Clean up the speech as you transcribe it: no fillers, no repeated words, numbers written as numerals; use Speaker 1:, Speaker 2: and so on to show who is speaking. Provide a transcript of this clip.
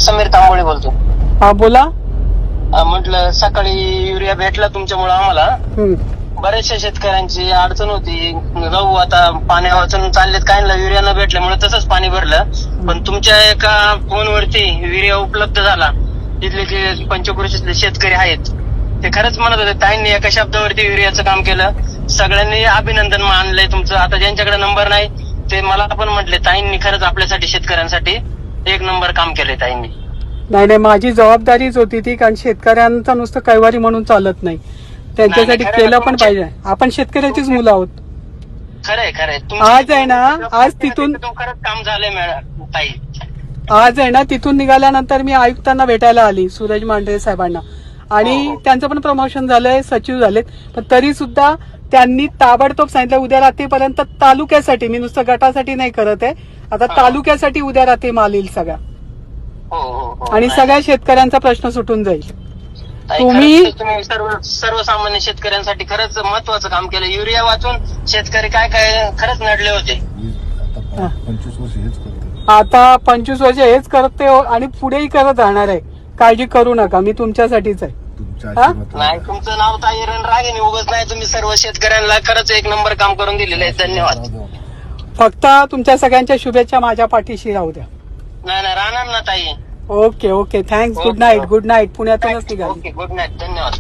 Speaker 1: समीर तांबोळे बोलतो.
Speaker 2: हा बोला.
Speaker 1: म्हटलं सकाळी युरिया भेटला तुमच्यामुळे आम्हाला. बऱ्याचशा शेतकऱ्यांची अडचण होती. गहू आता पाण्या वाचून चाललेत, काहींना युरिया न भेटल्यामुळे तसंच पाणी भरलं. पण तुमच्या एका फोनवरती युरिया उपलब्ध झाला. तिथले जे पंचक्रोशीतले शेतकरी आहेत ते खरंच म्हणत होते ताईंनी एका शब्दावरती युरियाचं काम केलं. सगळ्यांनी अभिनंदन मानलंय तुमचं. आता ज्यांच्याकडे नंबर नाही ते मला पण म्हटले ताईंनी खरंच आपल्यासाठी शेतकऱ्यांसाठी एक नंबर काम केलंय ताईंनी.
Speaker 2: नाही, माझी जबाबदारीच होती ती, कारण शेतकऱ्यांचं नुसतं कैवारी म्हणून चालत नाही, त्यांच्यासाठी केलं पण पाहिजे. आपण शेतकऱ्याचीच मुलं आहोत.
Speaker 1: खरंय
Speaker 2: आज आहे ना, आज तिथून
Speaker 1: खरंच काम झालंय ताई.
Speaker 2: आज आहे ना, तिथून निघाल्यानंतर मी आयुक्तांना भेटायला आली, सूरज मांढरे साहेबांना, आणि त्यांचं पण प्रमोशन झालंय, सचिव झालेत. पण तरी सुद्धा त्यांनी ताबडतोब सांगितलं उद्या रात्रीपर्यंत तालुक्यासाठी, मी नुसतं गटासाठी नाही करत आहे, आता तालुक्यासाठी उद्या रात्री माल येईल सगळा. आणि सगळ्या शेतकऱ्यांचा प्रश्न सुटून जाईल.
Speaker 1: तुम्ही सर्वसामान्य शेतकऱ्यांसाठी खरंच महत्वाचं काम केलं. युरिया वाचून शेतकरी काय खरंच नडले होते.
Speaker 3: 25 वर्ष हेच करते.
Speaker 2: आता 25 वर्ष हेच करते आणि पुढेही करत राहणार आहे. काळजी करू नका, मी तुमच्यासाठीच आहे.
Speaker 1: नाही, तुमचं नाव ताईरण रागेने उगाच नाही. तुम्ही सर्व शेतकऱ्यांना खरंच एक नंबर काम करून दिलेलं आहे. धन्यवाद.
Speaker 2: फक्त तुमच्या सगळ्यांच्या शुभेच्छा माझ्या पाठीशी राहू द्या.
Speaker 1: नाही राहणार ना ताई.
Speaker 2: Okay, thanks. Good night. पुण्यातूनच निघाली.
Speaker 1: Okay, good night. धन्यवाद.